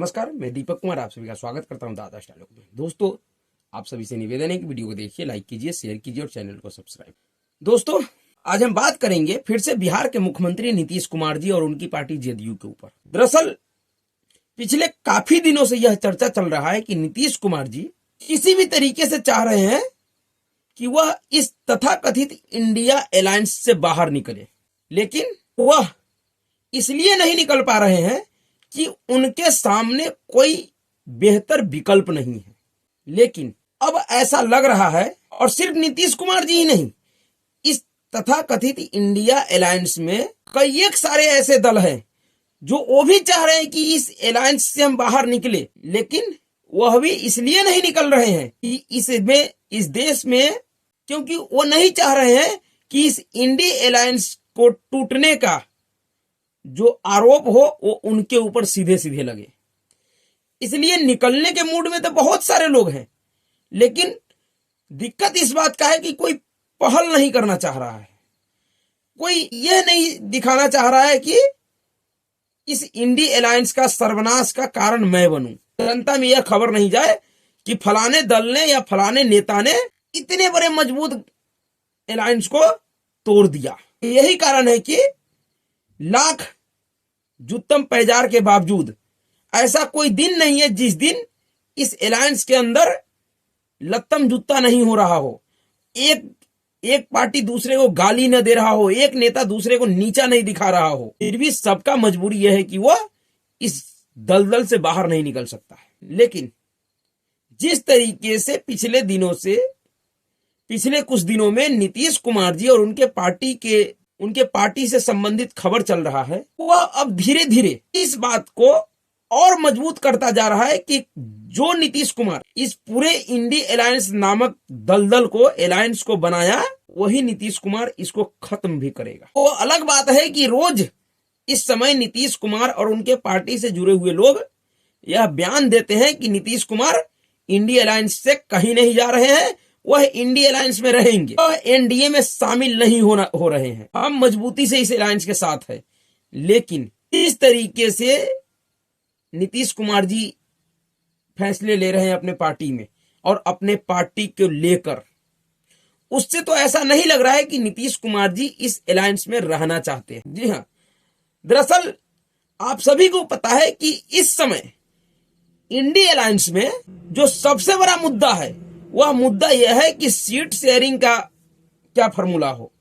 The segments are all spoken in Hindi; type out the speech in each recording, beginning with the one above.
नमस्कार, मैं दीपक कुमार आप सभी का स्वागत करता हूं दादा डायलॉग में। दोस्तों, आप सभी से निवेदन है कि वीडियो को देखिए, लाइक कीजिए, शेयर कीजिए और चैनल को सब्सक्राइब। दोस्तों, आज हम बात करेंगे फिर से बिहार के मुख्यमंत्री नीतीश कुमार जी और उनकी पार्टी जेडीयू के ऊपर। दरअसल पिछले काफी दिनों से यह चर्चा चल रहा है कि नीतीश कुमार जी किसी भी तरीके से चाह रहे हैं कि वह इस तथाकथित इंडिया अलायंस से बाहर निकले, लेकिन वह इसलिए नहीं निकल पा रहे हैं कि उनके सामने कोई बेहतर विकल्प नहीं है। लेकिन अब ऐसा लग रहा है, और सिर्फ नीतीश कुमार जी ही नहीं, इस तथाकथित इंडिया अलायंस में कई एक सारे ऐसे दल हैं जो वो भी चाह रहे हैं कि इस अलायंस से हम बाहर निकले, लेकिन वह भी इसलिए नहीं निकल रहे हैं कि इस देश में, क्योंकि वो नहीं चाह रहे हैं कि इस इंडिया अलायंस को टूटने का जो आरोप हो वो उनके ऊपर सीधे सीधे लगे। इसलिए निकलने के मूड में तो बहुत सारे लोग हैं, लेकिन दिक्कत इस बात का है कि कोई पहल नहीं करना चाह रहा है। कोई यह नहीं दिखाना चाह रहा है कि इस इंडिया अलायंस का सर्वनाश का कारण मैं बनूं। जनता में यह खबर नहीं जाए कि फलाने दल ने या फलाने नेता ने इतने बड़े मजबूत अलायंस को तोड़ दिया। यही कारण है कि लाख जुत्तम पैजार के बावजूद ऐसा कोई दिन नहीं है जिस दिन इस अलायंस के अंदर लत्तम जुत्ता नहीं हो रहा हो, एक पार्टी दूसरे को गाली न दे रहा हो, एक नेता दूसरे को नीचा नहीं दिखा रहा हो। फिर भी सबका मजबूरी यह है कि वह इस दलदल से बाहर नहीं निकल सकता है। लेकिन जिस तरीके से पिछले कुछ दिनों में नीतीश कुमार जी और उनके पार्टी से संबंधित खबर चल रहा है, वह अब धीरे धीरे इस बात को और मजबूत करता जा रहा है कि जो नीतीश कुमार इस पूरे इंडिया अलायंस नामक दलदल को, अलायंस को बनाया, वही नीतीश कुमार इसको खत्म भी करेगा। वो अलग बात है कि रोज इस समय नीतीश कुमार और उनके पार्टी से जुड़े हुए लोग यह बयान देते हैं कि नीतीश कुमार इंडिया अलायंस से कहीं नहीं जा रहे हैं, वह इंडिया अलायंस में रहेंगे, वह एनडीए में शामिल नहीं हो रहे हैं, हम मजबूती से इस अलायंस के साथ है। लेकिन इस तरीके से नीतीश कुमार जी फैसले ले रहे हैं अपने पार्टी में और अपने पार्टी को लेकर, उससे तो ऐसा नहीं लग रहा है कि नीतीश कुमार जी इस अलायंस में रहना चाहते हैं। जी हाँ, दरअसल आप सभी को पता है कि इस समय इंडिया अलायंस में जो सबसे बड़ा मुद्दा है, वह मुद्दा यह है कि सीट शेयरिंग का क्या फॉर्मूला हो,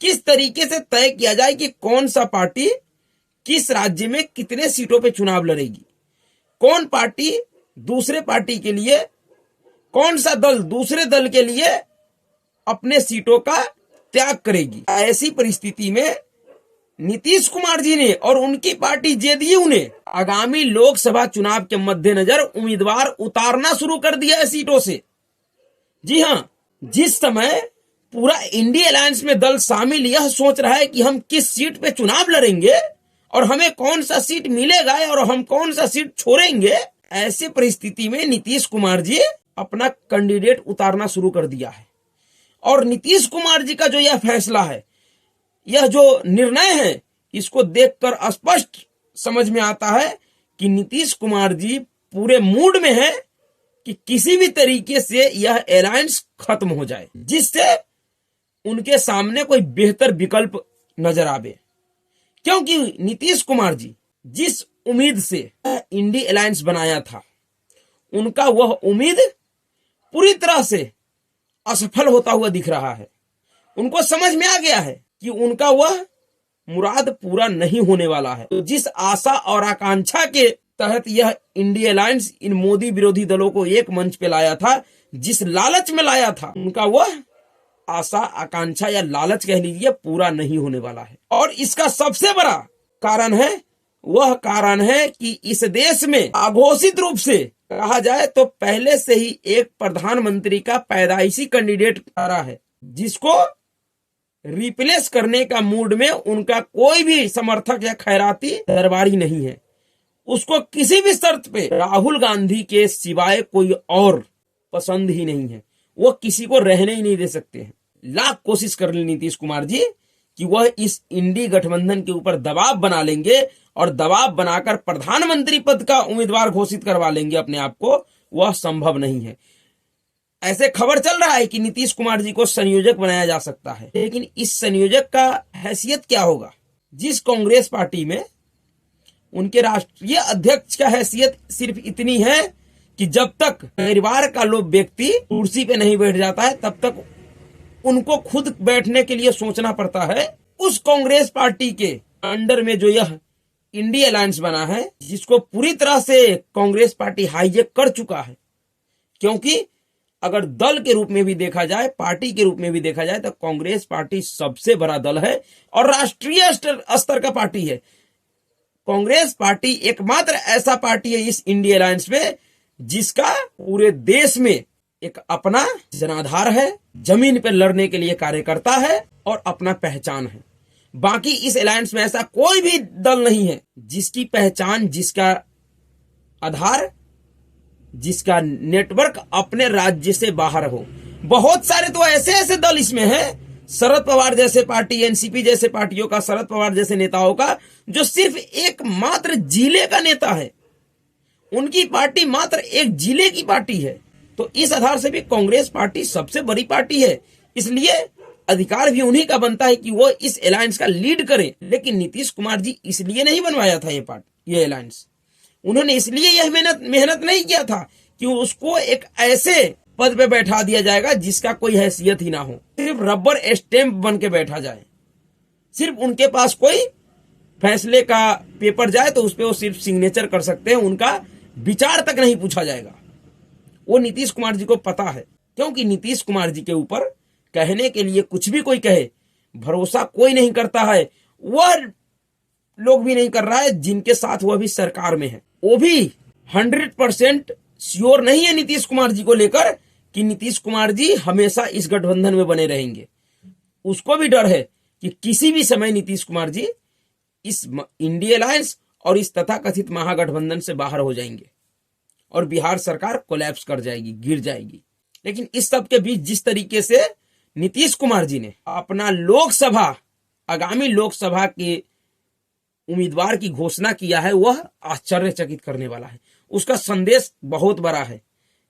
किस तरीके से तय किया जाए कि कौन सा पार्टी किस राज्य में कितने सीटों पे चुनाव लड़ेगी, कौन पार्टी दूसरे पार्टी के लिए, कौन सा दल दूसरे दल के लिए अपने सीटों का त्याग करेगी। ऐसी परिस्थिति में नीतीश कुमार जी ने और उनकी पार्टी जेडीयू ने आगामी लोकसभा चुनाव के मद्देनजर उम्मीदवार उतारना शुरू कर दिया है सीटों से। जी हाँ, जिस समय पूरा इंडिया अलायंस में दल शामिल यह सोच रहा है कि हम किस सीट पे चुनाव लड़ेंगे और हमें कौन सा सीट मिलेगा और हम कौन सा सीट छोड़ेंगे, ऐसे परिस्थिति में नीतीश कुमार जी अपना कैंडिडेट उतारना शुरू कर दिया है। और नीतीश कुमार जी का जो यह फैसला है, यह जो निर्णय है, इसको देखकर स्पष्ट समझ में आता है कि नीतीश कुमार जी पूरे मूड में है कि किसी भी तरीके से यह अलायंस खत्म हो जाए, जिससे उनके सामने कोई बेहतर विकल्प नजर आवे। क्योंकि नीतीश कुमार जी जिस उम्मीद से इंडिया अलायंस बनाया था, उनका वह उम्मीद पूरी तरह से असफल होता हुआ दिख रहा है। उनको समझ में आ गया है कि उनका वह मुराद पूरा नहीं होने वाला है। तो जिस आशा और आकांक्षा के तहत यह इंडिया अलायंस इन मोदी विरोधी दलों को एक मंच पे लाया था, जिस लालच में लाया था, उनका वह आशा आकांक्षा या लालच कह लीजिए पूरा नहीं होने वाला है। और इसका सबसे बड़ा कारण है, वह कारण है कि इस देश में अघोषित रूप से कहा जाए तो पहले से ही एक प्रधानमंत्री का पैदाइशी कैंडिडेट आ रहा है, जिसको रिप्लेस करने का मूड में उनका कोई भी समर्थक या खैराती दरबारी नहीं है। उसको किसी भी शर्त पे राहुल गांधी के सिवाय कोई और पसंद ही नहीं है, वो किसी को रहने ही नहीं दे सकते हैं। लाख कोशिश कर ली नीतीश कुमार जी कि वह इस इंडी गठबंधन के ऊपर दबाव बना लेंगे और दबाव बनाकर प्रधानमंत्री पद का उम्मीदवार घोषित करवा लेंगे अपने आप को, वह संभव नहीं है। ऐसे खबर चल रहा है कि नीतीश कुमार जी को संयोजक बनाया जा सकता है, लेकिन इस संयोजक का हैसियत क्या होगा? जिस कांग्रेस पार्टी में उनके राष्ट्रीय अध्यक्ष का हैसियत सिर्फ इतनी है कि जब तक परिवार का लोग व्यक्ति कुर्सी पे नहीं बैठ जाता है तब तक उनको खुद बैठने के लिए सोचना पड़ता है, उस कांग्रेस पार्टी के अंडर में जो यह इंडी अलायंस बना है, जिसको पूरी तरह से कांग्रेस पार्टी हाईजैक कर चुका है। क्योंकि अगर दल के रूप में भी देखा जाए, पार्टी के रूप में भी देखा जाए, तो कांग्रेस पार्टी सबसे बड़ा दल है और राष्ट्रीय स्तर का पार्टी है। कांग्रेस पार्टी एकमात्र ऐसा पार्टी है इस इंडी अलायंस में जिसका पूरे देश में एक अपना जनाधार है, जमीन पर लड़ने के लिए कार्य करता है और अपना पहचान है। बाकी इस अलायंस में ऐसा कोई भी दल नहीं है जिसकी पहचान, जिसका आधार, जिसका नेटवर्क अपने राज्य से बाहर हो। बहुत सारे तो ऐसे ऐसे दल इसमें हैं, शरद पवार जैसे पार्टी, एनसीपी जैसे पार्टियों का, शरद पवार जैसे नेताओं का, जो सिर्फ एक मात्र जिले का नेता है, उनकी पार्टी मात्र एक जिले की पार्टी है। तो इस आधार से भी कांग्रेस पार्टी सबसे बड़ी पार्टी है, इसलिए अधिकार भी उन्हीं का बनता है कि वो इस अलायंस का लीड करें। लेकिन नीतीश कुमार जी इसलिए नहीं बनवाया था ये अलायंस। उन्होंने इसलिए यह मेहनत नहीं किया था कि उसको एक ऐसे पद पे बैठा दिया जाएगा जिसका कोई हैसियत ही ना हो, सिर्फ रबर स्टैंप बन के बैठा जाए। सिर्फ उनके पास कोई फैसले का पेपर जाए तो उस पर वो सिर्फ सिग्नेचर कर सकते हैं, उनका विचार तक नहीं पूछा जाएगा। वो नीतीश कुमार जी को पता है, क्योंकि नीतीश कुमार जी के ऊपर कहने के लिए कुछ भी कोई कहे, भरोसा कोई नहीं करता है। वह लोग भी नहीं कर रहा है जिनके साथ वह भी सरकार में है। वो भी 100% श्योर नहीं है नीतीश कुमार जी को लेकर कि नीतीश कुमार जी हमेशा इस गठबंधन में बने रहेंगे। उसको भी डर है कि किसी भी समय नीतीश कुमार जी इस इंडी अलायंस और इस तथाकथित महागठबंधन से बाहर हो जाएंगे और बिहार सरकार कोलैप्स कर जाएगी, गिर जाएगी। लेकिन इस सब के बीच जिस तरीके से नीतीश कुमार जी ने अपना आगामी लोकसभा के उम्मीदवार की घोषणा किया है, वह आश्चर्यचकित करने वाला है। उसका संदेश बहुत बड़ा है।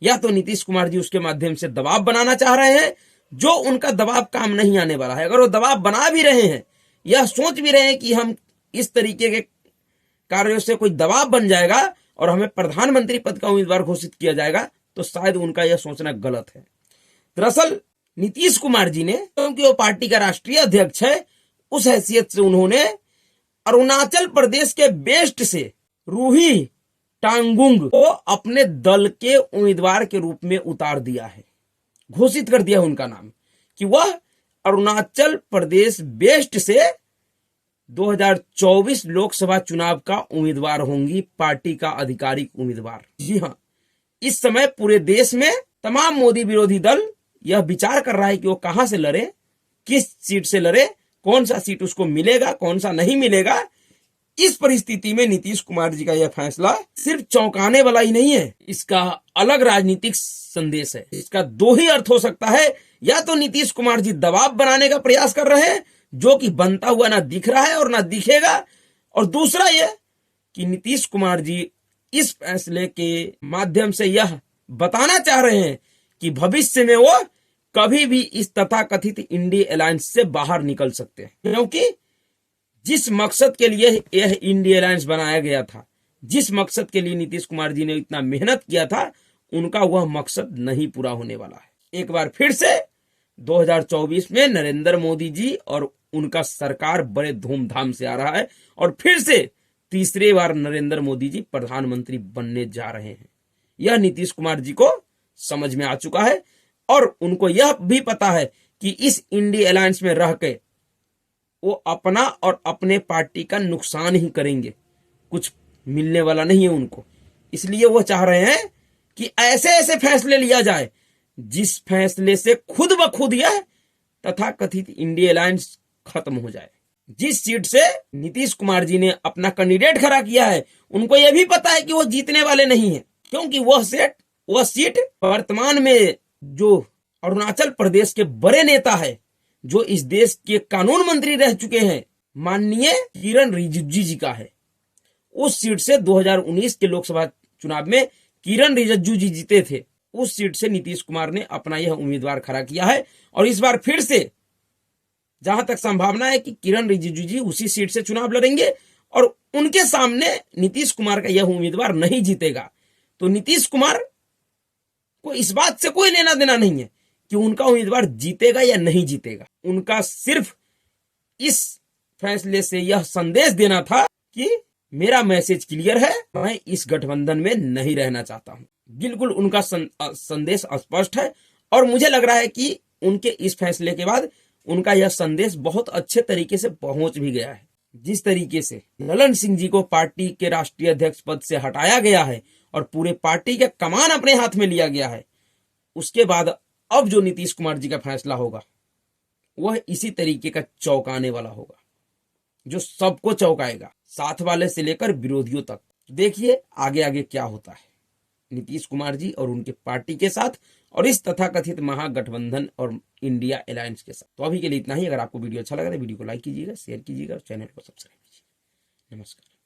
या तो नीतीश कुमार जी उसके माध्यम से दबाव बनाना चाह रहे हैं, जो उनका दबाव काम नहीं आने वाला है। अगर वो दबाव बना भी रहे हैं, यह सोच भी रहे हैं कि हम इस तरीके के कार्यों से कोई दबाव बन जाएगा और हमें प्रधानमंत्री पद का उम्मीदवार घोषित किया जाएगा, तो शायद उनका यह सोचना गलत है। दरअसल नीतीश कुमार जी ने, क्योंकि वो पार्टी का राष्ट्रीय अध्यक्ष है, उस हैसियत से उन्होंने अरुणाचल प्रदेश के बेस्ट से रूही टांगुंग को अपने दल के उम्मीदवार के रूप में उतार दिया है, घोषित कर दिया उनका नाम कि वह अरुणाचल प्रदेश बेस्ट से 2024 लोकसभा चुनाव का उम्मीदवार होंगी, पार्टी का आधिकारिक उम्मीदवार। जी हाँ, इस समय पूरे देश में तमाम मोदी विरोधी दल यह विचार कर रहा है कि वो कहां से लड़े, किस सीट से लड़े, कौन सा सीट उसको मिलेगा, कौन सा नहीं मिलेगा। इस परिस्थिति में नीतीश कुमार जी का यह फैसला सिर्फ चौंकाने वाला ही नहीं है, इसका अलग राजनीतिक संदेश है। इसका दो ही अर्थ हो सकता है, या तो नीतीश कुमार जी दबाव बनाने का प्रयास कर रहे हैं, जो कि बनता हुआ ना दिख रहा है और ना दिखेगा, और दूसरा यह कि नीतीश कुमार जी इस फैसले के माध्यम से यह बताना चाह रहे हैं कि भविष्य में वो कभी भी इस तथाकथित इंडी अलायंस से बाहर निकल सकते हैं। क्योंकि जिस मकसद के लिए यह इंडी अलायंस बनाया गया था, जिस मकसद के लिए नीतीश कुमार जी ने इतना मेहनत किया था, उनका वह मकसद नहीं पूरा होने वाला है। एक बार फिर से 2024 में नरेंद्र मोदी जी और उनका सरकार बड़े धूमधाम से आ रहा है और फिर से तीसरी बार नरेंद्र मोदी जी प्रधानमंत्री बनने जा रहे हैं। यह नीतीश कुमार जी को समझ में आ चुका है और उनको यह भी पता है कि इस इंडी अलायंस में रह के वो अपना और अपने पार्टी का नुकसान ही करेंगे, कुछ मिलने वाला नहीं है उनको। इसलिए वो चाह रहे हैं कि ऐसे ऐसे फैसले लिया जाए जिस फैसले से खुद ब खुद यह तथाकथित इंडी अलायंस खत्म हो जाए। जिस सीट से नीतीश कुमार जी ने अपना कैंडिडेट खड़ा किया है, उनको यह भी पता है कि वो जीतने वाले नहीं है, क्योंकि वह सीट वर्तमान में जो अरुणाचल प्रदेश के बड़े नेता है, जो इस देश के कानून मंत्री रह चुके हैं, माननीय किरण रिजिजू जी का है। उस सीट से 2019 के लोकसभा चुनाव में किरण रिजिजू जी जीते थे। उस सीट से नीतीश कुमार ने अपना यह उम्मीदवार खड़ा किया है और इस बार फिर से जहां तक संभावना है कि किरण रिजिजू जी उसी सीट से चुनाव लड़ेंगे और उनके सामने नीतीश कुमार का यह उम्मीदवार नहीं जीतेगा। तो नीतीश कुमार को इस बात से कोई लेना देना नहीं है कि उनका उम्मीदवार जीतेगा या नहीं जीतेगा। उनका सिर्फ इस फैसले से यह संदेश देना था कि मेरा मैसेज क्लियर है, मैं इस गठबंधन में नहीं रहना चाहता हूं। बिल्कुल उनका संदेश स्पष्ट है और मुझे लग रहा है कि उनके इस फैसले के बाद उनका यह संदेश बहुत अच्छे तरीके से पहुंच भी गया है। जिस तरीके से ललन सिंह जी को पार्टी के राष्ट्रीय अध्यक्ष पद से हटाया गया है और पूरे पार्टी का कमान अपने हाथ में लिया गया है, उसके बाद अब जो नीतीश कुमार जी का फैसला होगा वह इसी तरीके का चौंकाने वाला होगा, जो सबको चौंकाएगा, साथ वाले से लेकर विरोधियों तक। देखिए आगे आगे क्या होता है नीतीश कुमार जी और उनके पार्टी के साथ और इस तथाकथित महागठबंधन और इंडिया अलायंस के साथ। तो अभी के लिए इतना ही। अगर आपको वीडियो अच्छा लगा तो वीडियो को लाइक कीजिएगा, शेयर कीजिएगा और चैनल को सब्सक्राइब कीजिएगा। नमस्कार।